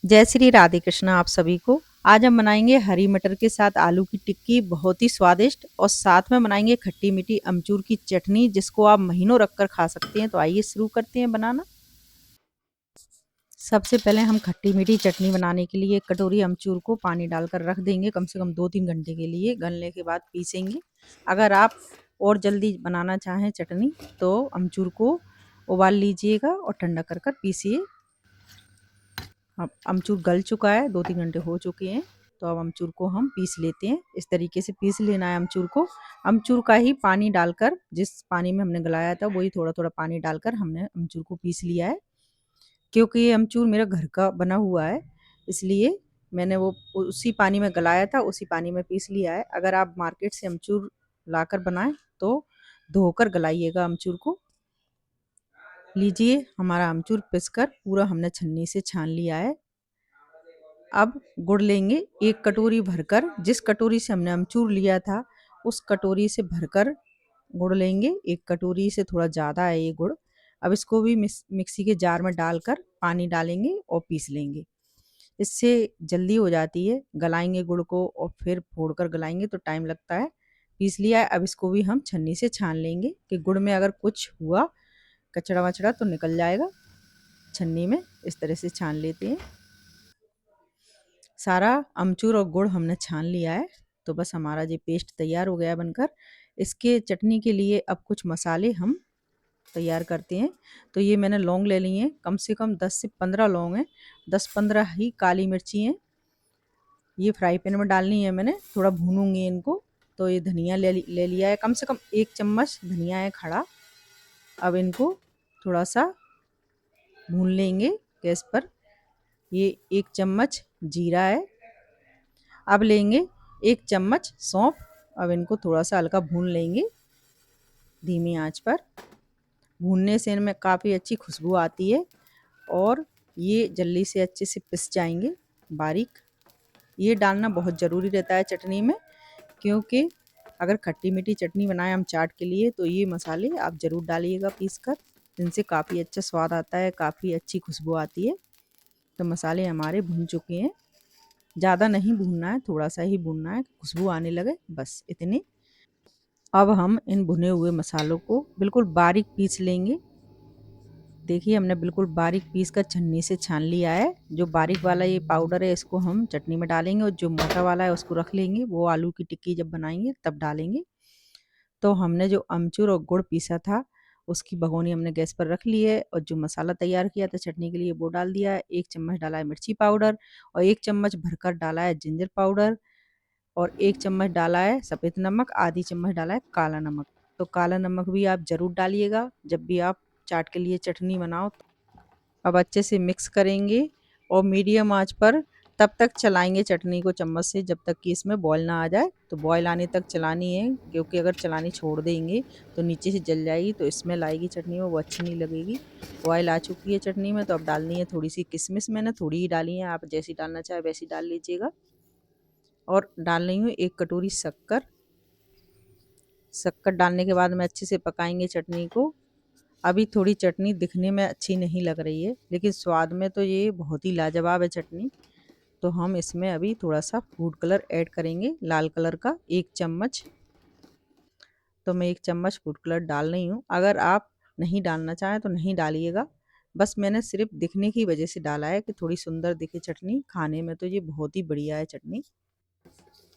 जय श्री राधे कृष्ण आप सभी को। आज हम बनाएंगे हरी मटर के साथ आलू की टिक्की, बहुत ही स्वादिष्ट, और साथ में बनाएंगे खट्टी मीठी अमचूर की चटनी जिसको आप महीनों रखकर खा सकते हैं। तो आइए शुरू करते हैं बनाना। सबसे पहले हम खट्टी मीठी चटनी बनाने के लिए एक कटोरी अमचूर को पानी डालकर रख देंगे कम से कम 2-3 घंटे के लिए। गलने के बाद पीसेंगे। अगर आप और जल्दी बनाना चाहें चटनी तो अमचूर को उबाल लीजिएगा और ठंडा कर कर पीसिए। अब अमचूर गल चुका है, 2-3 घंटे हो चुके हैं। तो अब अमचूर को हम पीस लेते हैं। इस तरीके से पीस लेना है अमचूर को। अमचूर का ही पानी डालकर, जिस पानी में हमने गलाया था वही थोड़ा थोड़ा पानी डालकर हमने अमचूर को पीस लिया है। क्योंकि ये अमचूर मेरा घर का बना हुआ है, इसलिए मैंने वो उसी पानी में गलाया था, उसी पानी में पीस लिया है। अगर आप मार्केट से अमचूर लाकर बनाएं तो धोकर गलाइएगा अमचूर को। लीजिए, हमारा अमचूर पिसकर पूरा हमने छन्नी से छान लिया है। अब गुड़ लेंगे 1 कटोरी भरकर। जिस कटोरी से हमने अमचूर लिया था उस कटोरी से भरकर गुड़ लेंगे। 1 कटोरी से थोड़ा ज़्यादा है ये गुड़। अब इसको भी मिक्सी के जार में डालकर पानी डालेंगे और पीस लेंगे। इससे जल्दी हो जाती है। गलाएंगे गुड़ को और फिर फोड़ कर गलाएंगे तो टाइम लगता है। पीस लिया है, अब इसको भी हम छन्नी से छान लेंगे कि गुड़ में अगर कुछ हुआ कचड़ा वचड़ा तो निकल जाएगा। छन्नी में इस तरह से छान लेते हैं। सारा अमचूर और गुड़ हमने छान लिया है। तो बस हमारा ये पेस्ट तैयार हो गया बनकर। इसके चटनी के लिए अब कुछ मसाले हम तैयार करते हैं। तो ये मैंने लौंग ले ली हैं, कम से कम 10 से 15 लौंग हैं। 10-15 ही काली मिर्ची हैं। ये फ्राई पैन में डालनी है मैंने, थोड़ा भूनूंगी इनको। तो ये धनिया ले लिया है, कम से कम 1 चम्मच धनिया है खड़ा। अब इनको थोड़ा सा भून लेंगे गैस पर। ये 1 चम्मच जीरा है। अब लेंगे 1 चम्मच सौंफ। अब इनको थोड़ा सा हल्का भून लेंगे धीमी आंच पर। भूनने से इनमें काफ़ी अच्छी खुशबू आती है और ये जल्दी से अच्छे से पिस जाएंगे बारीक। ये डालना बहुत ज़रूरी रहता है चटनी में, क्योंकि अगर खट्टी मीठी चटनी बनाएं हम चाट के लिए तो ये मसाले आप ज़रूर डालिएगा पीस कर। इनसे काफ़ी अच्छा स्वाद आता है, काफ़ी अच्छी खुशबू आती है। तो मसाले हमारे भून चुके हैं। ज़्यादा नहीं भूनना है, थोड़ा सा ही भूनना है, खुशबू आने लगे बस इतनी। अब हम इन भुने हुए मसालों को बिल्कुल बारीक पीस लेंगे। देखिए, हमने बिल्कुल बारीक पीस कर छन्नी से छान लिया है। जो बारीक वाला ये पाउडर है इसको हम चटनी में डालेंगे और जो मोटा वाला है उसको रख लेंगे, वो आलू की टिक्की जब बनाएंगे तब डालेंगे। तो हमने जो अमचूर और गुड़ पीसा था उसकी भगोनी हमने गैस पर रख ली है और जो मसाला तैयार किया था चटनी के लिए वो डाल दिया है। 1 चम्मच डाला है मिर्ची पाउडर और 1 चम्मच भरकर डाला है जिंजर पाउडर और 1 चम्मच डाला है सफ़ेद नमक, आधी चम्मच डाला है काला नमक। तो काला नमक भी आप ज़रूर डालिएगा जब भी आप चाट के लिए चटनी बनाओ। अब अच्छे से मिक्स करेंगे और मीडियम आंच पर तब तक चलाएंगे चटनी को चम्मच से जब तक कि इसमें बॉयल ना आ जाए। तो बॉयल आने तक चलानी है, क्योंकि अगर चलानी छोड़ देंगे तो नीचे से जल जाएगी, तो स्मेल आएगी चटनी में, वो अच्छी नहीं लगेगी। बॉयल आ चुकी है चटनी में, तो अब डालनी है थोड़ी सी किशमिश। मैंने थोड़ी ही डाली है, आप जैसी डालना चाहे वैसी डाल लीजिएगा। और डाल रही हूँ 1 कटोरी शक्कर। शक्कर डालने के बाद में अच्छे से पकाएंगे चटनी को। अभी थोड़ी चटनी दिखने में अच्छी नहीं लग रही है, लेकिन स्वाद में तो ये बहुत ही लाजवाब है चटनी। तो हम इसमें अभी थोड़ा सा फूड कलर ऐड करेंगे, लाल कलर का 1 चम्मच। तो मैं 1 चम्मच फूड कलर डाल रही हूँ। अगर आप नहीं डालना चाहें तो नहीं डालिएगा। बस मैंने सिर्फ दिखने की वजह से डाला है कि थोड़ी सुंदर दिखे चटनी। खाने में तो ये बहुत ही बढ़िया है चटनी।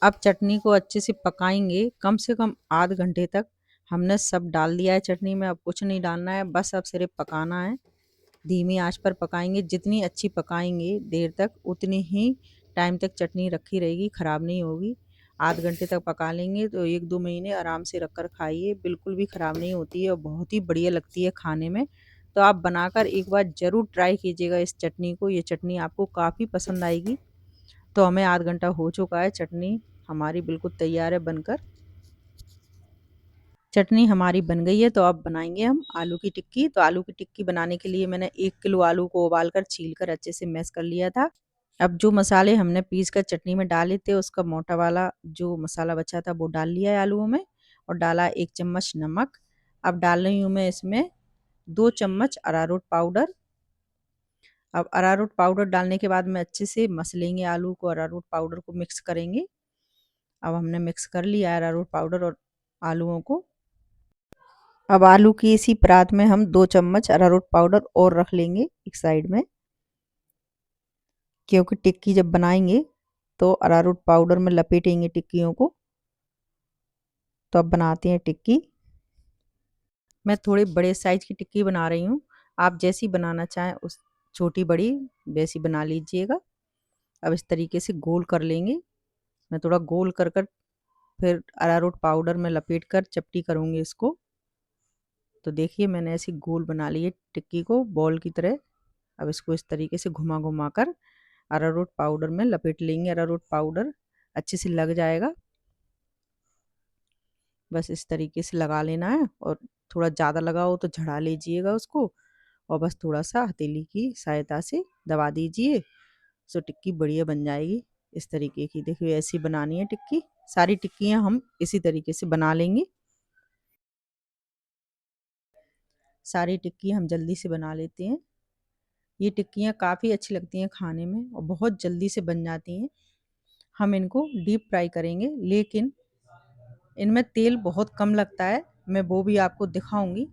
अब चटनी को अच्छे से पकाएंगे कम से कम आध घंटे तक। हमने सब डाल दिया है चटनी में, अब कुछ नहीं डालना है, बस अब सिर्फ पकाना है। धीमी आंच पर पकाएंगे। जितनी अच्छी पकाएंगे देर तक उतनी ही टाइम तक चटनी रखी रहेगी, ख़राब नहीं होगी। आध घंटे तक पका लेंगे तो 1-2 महीने आराम से रख कर खाइए, बिल्कुल भी ख़राब नहीं होती है और बहुत ही बढ़िया लगती है खाने में। तो आप बनाकर एक बार ज़रूर ट्राई कीजिएगा इस चटनी को। ये चटनी आपको काफ़ी पसंद आएगी। तो हमें आध घंटा हो चुका है, चटनी हमारी बिल्कुल तैयार है बनकर। चटनी हमारी बन गई है, तो अब बनाएंगे हम आलू की टिक्की। तो आलू की टिक्की बनाने के लिए मैंने 1 किलो आलू को उबाल कर छील कर अच्छे से मैश कर लिया था। अब जो मसाले हमने पीस कर चटनी में डाले थे उसका मोटा वाला जो मसाला बचा था वो डाल लिया है आलूओं में और डाला 1 चम्मच नमक। अब डाल रही हूँ मैं इसमें 2 चम्मच अरारोट पाउडर। अब अरारोट पाउडर डालने के बाद में अच्छे से मसलेंगे आलू को, अरारोट पाउडर को मिक्स करेंगे। अब हमने मिक्स कर लिया अरारोट पाउडर और आलूओं को। अब आलू की इसी परात में हम 2 चम्मच अरारोट पाउडर और रख लेंगे एक साइड में, क्योंकि टिक्की जब बनाएंगे तो अरारोट पाउडर में लपेटेंगे टिक्कियों को। तो अब बनाते हैं टिक्की। मैं थोड़े बड़े साइज की टिक्की बना रही हूँ, आप जैसी बनाना चाहें उस छोटी बड़ी वैसी बना लीजिएगा। अब इस तरीके से गोल कर लेंगे। मैं थोड़ा गोल कर कर फिर अरारोट पाउडर में लपेट कर चपटी करूँगी इसको। तो देखिए मैंने ऐसी गोल बना ली है टिक्की को बॉल की तरह। अब इसको इस तरीके से घुमा घुमा कर अरारोट पाउडर में लपेट लेंगे। अरारोट पाउडर अच्छे से लग जाएगा, बस इस तरीके से लगा लेना है। और थोड़ा ज़्यादा लगा हो तो झड़ा लीजिएगा उसको, और बस थोड़ा सा हथेली की सहायता से दबा दीजिए, सो टिक्की बढ़िया बन जाएगी। इस तरीके की देखिए ऐसी बनानी है टिक्की। सारी टिक्कियाँ हम इसी तरीके से बना लेंगे। सारी टिक्की हम जल्दी से बना लेते हैं। ये टिक्कियाँ काफ़ी अच्छी लगती हैं खाने में और बहुत जल्दी से बन जाती हैं। हम इनको डीप फ्राई करेंगे, लेकिन इनमें तेल बहुत कम लगता है, मैं वो भी आपको दिखाऊंगी।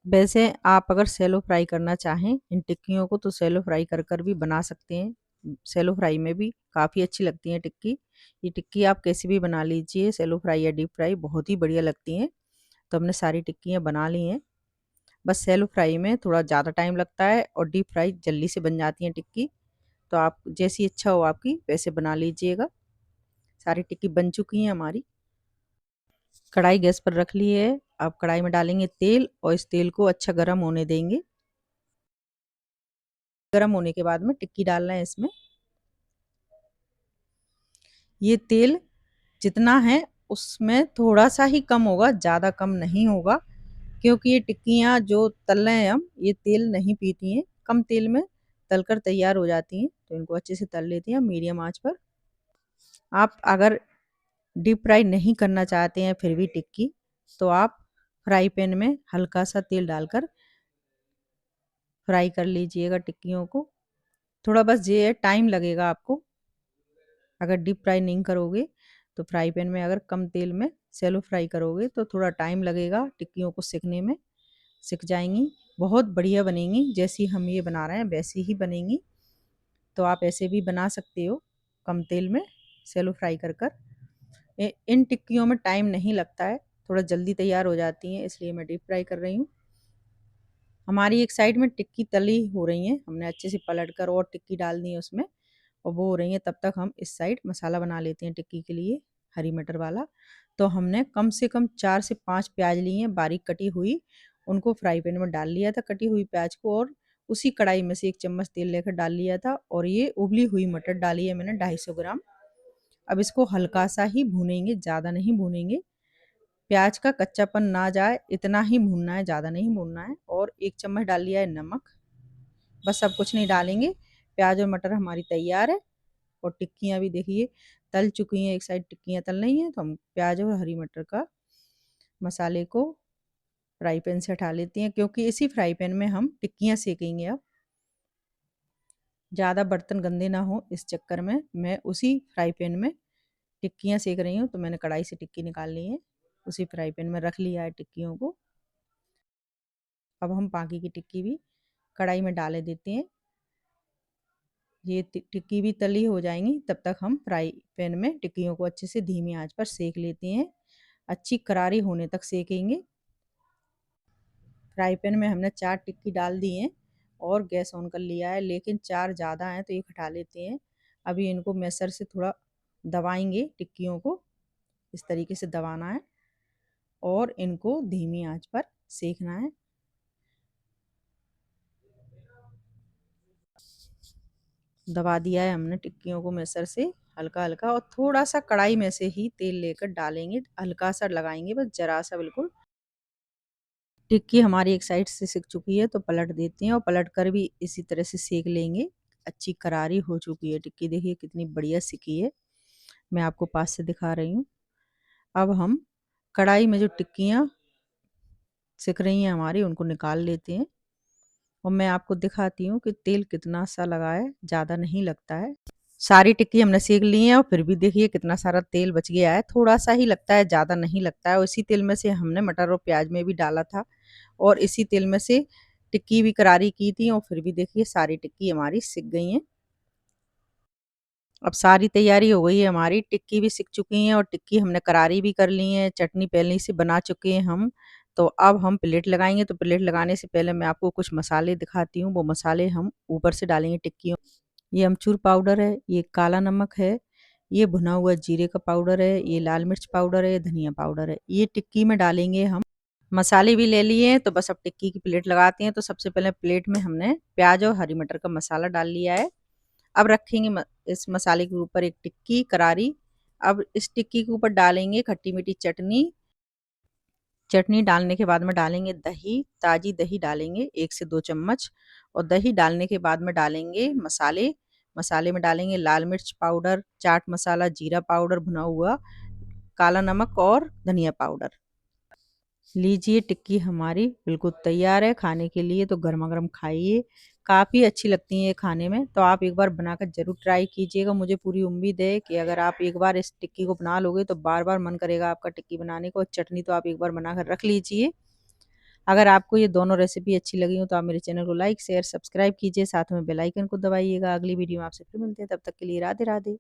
वैसे आप अगर सैलो फ्राई करना चाहें इन टिक्कियों को तो सैलो फ्राई कर कर भी बना सकते हैं। सैलो फ्राई में भी काफ़ी अच्छी लगती है टिक्की। ये टिक्की आप कैसी भी बना लीजिए, सैलो फ्राई या डीप फ्राई, बहुत ही बढ़िया लगती हैं। तो हमने सारी टिक्कियाँ बना ली हैं। बस सैलो फ्राई में थोड़ा ज़्यादा टाइम लगता है और डीप फ्राई जल्दी से बन जाती हैं टिक्की। तो आप जैसी इच्छा हो आपकी वैसे बना लीजिएगा। सारी टिक्की बन चुकी हैं हमारी। कढ़ाई गैस पर रख ली है। अब कढ़ाई में डालेंगे तेल और इस तेल को अच्छा गर्म होने देंगे। गर्म होने के बाद में टिक्की डालना है इसमें। ये तेल जितना है उसमें थोड़ा सा ही कम होगा, ज़्यादा कम नहीं होगा, क्योंकि ये टिक्कियाँ जो तल रहे हैं हम ये तेल नहीं पीती हैं। कम तेल में तलकर तैयार हो जाती हैं, तो इनको अच्छे से तल लेते हैं मीडियम आंच पर। आप अगर डीप फ्राई नहीं करना चाहते हैं फिर भी टिक्की, तो आप फ्राई पैन में हल्का सा तेल डालकर फ्राई कर लीजिएगा टिक्कियों को। थोड़ा बस ये टाइम लगेगा आपको, अगर डीप फ्राई नहीं करोगे तो फ्राई पैन में अगर कम तेल में सैलो फ्राई करोगे तो थोड़ा टाइम लगेगा टिक्कियों को सिकने में। सिक जाएंगी, बहुत बढ़िया बनेंगी, जैसी हम ये बना रहे हैं वैसी ही बनेंगी। तो आप ऐसे भी बना सकते हो कम तेल में सैलो फ्राई कर कर। इन टिक्कियों में टाइम नहीं लगता है, थोड़ा जल्दी तैयार हो जाती हैं, इसलिए मैं डीप फ्राई कर रही हूँ। हमारी एक साइड में टिक्की तली हो रही है, हमने अच्छे से पलट कर और टिक्की डाल दी है उसमें और वो हो रही है। तब तक हम इस साइड मसाला बना लेते हैं टिक्की के लिए, हरी मटर वाला। तो हमने कम से कम 4 से 5 प्याज लिए हैं बारीक कटी हुई, उनको फ्राई पैन में डाल लिया था कटी हुई प्याज को, और उसी कढ़ाई में से 1 चम्मच तेल लेकर डाल लिया था। और ये उबली हुई मटर डाली है मैंने 250 ग्राम। अब इसको हल्का सा ही भूनेंगे, ज़्यादा नहीं भूनेंगे, प्याज का कच्चापन ना जाए इतना ही भूनना है, ज़्यादा नहीं भूनना है। और 1 चम्मच डाल लिया है नमक, बस सब कुछ नहीं डालेंगे। प्याज और मटर हमारी तैयार है और टिक्कियाँ भी देखिए तल चुकी हैं। एक साइड टिक्कियाँ तल रही हैं तो हम प्याज और हरी मटर का मसाले को फ्राई पैन से हटा लेते हैं, क्योंकि इसी फ्राई पैन में हम टिक्कियाँ सेकेंगे। अब ज़्यादा बर्तन गंदे ना हो इस चक्कर में मैं उसी फ्राई पैन में टिक्कियाँ सेक रही हूँ। तो मैंने कढ़ाई से टिक्की निकाल ली है, उसी फ्राई पैन में रख लिया है टिक्कियों को। अब हम बाकी की टिक्की भी कढ़ाई में डाले देते हैं। ये टिक्की भी तली हो जाएंगी, तब तक हम फ्राई पैन में टिक्कियों को अच्छे से धीमी आंच पर सेक लेते हैं। अच्छी करारी होने तक सेकेंगे। फ्राई पैन में हमने 4 टिक्की डाल दी हैं और गैस ऑन कर लिया है, लेकिन 4 ज़्यादा हैं तो ये हटा लेते हैं। अभी इनको मैसर से थोड़ा दबाएंगे, टिक्कियों को इस तरीके से दबाना है और इनको धीमी आंच पर सेकना है। दबा दिया है हमने टिक्कियों को मैसर से हल्का हल्का, और थोड़ा सा कढ़ाई में से ही तेल लेकर डालेंगे, हल्का सा लगाएंगे बस जरा सा बिल्कुल। टिक्की हमारी एक साइड से सिक चुकी है तो पलट देते हैं और पलट कर भी इसी तरह से सेक लेंगे। अच्छी करारी हो चुकी है टिक्की, देखिए कितनी बढ़िया सिकी है, मैं आपको पास से दिखा रही हूँ। अब हम कढ़ाई में जो टिक्कियाँ सिक रही हैं हमारी उनको निकाल लेते हैं और मैं आपको दिखाती हूँ कि तेल कितना सा लगा है, ज़्यादा नहीं लगता है। सारी टिक्की हमने सेक ली है और फिर भी देखिए कितना सारा तेल बच गया है, थोड़ा सा ही लगता है, ज़्यादा नहीं लगता है। और इसी तेल में से हमने मटर और प्याज में भी डाला था और इसी तेल में से टिक्की भी करारी की थी और फिर भी देखिए सारी टिक्की हमारी सिक गई हैं। अब सारी तैयारी हो गई है हमारी, टिक्की भी सिक चुकी हैं और टिक्की हमने करारी भी कर ली है, चटनी पहले से बना चुके हैं हम। तो अब हम प्लेट लगाएंगे, तो प्लेट लगाने से पहले मैं आपको कुछ मसाले दिखाती हूँ, वो मसाले हम ऊपर से डालेंगे टिक्कियों। ये अमचूर पाउडर है, ये काला नमक है, ये भुना हुआ जीरे का पाउडर है, ये लाल मिर्च पाउडर है, ये धनिया पाउडर है, ये टिक्की में डालेंगे हम। मसाले भी ले लिए हैं, तो बस अब टिक्की की प्लेट लगाते हैं। तो सबसे पहले प्लेट में हमने प्याज और हरी मटर का मसाला डाल लिया है। अब रखेंगे इस मसाले के ऊपर एक टिक्की करारी। अब इस टिक्की के ऊपर डालेंगे खट्टी मीठी चटनी। चटनी डालने के बाद में डालेंगे दही, ताज़ी दही डालेंगे 1 से 2 चम्मच। और दही डालने के बाद में डालेंगे मसाले। मसाले में डालेंगे लाल मिर्च पाउडर, चाट मसाला, जीरा पाउडर भुना हुआ, काला नमक और धनिया पाउडर। लीजिए टिक्की हमारी बिल्कुल तैयार है खाने के लिए, तो गरमा-गरम खाइए। काफ़ी अच्छी लगती हैं ये खाने में, तो आप एक बार बनाकर ज़रूर ट्राई कीजिएगा। मुझे पूरी उम्मीद है कि अगर आप एक बार इस टिक्की को बना लोगे तो बार-बार मन करेगा आपका टिक्की बनाने को। और चटनी तो आप एक बार बनाकर रख लीजिए। अगर आपको ये दोनों रेसिपी अच्छी लगी हो तो आप मेरे चैनल को लाइक, शेयर, सब्सक्राइब कीजिए। साथ में बेल आइकन को दबाइएगा। अगली वीडियो में आपसे फिर मिलते हैं, तब तक के लिए राधे-राधे।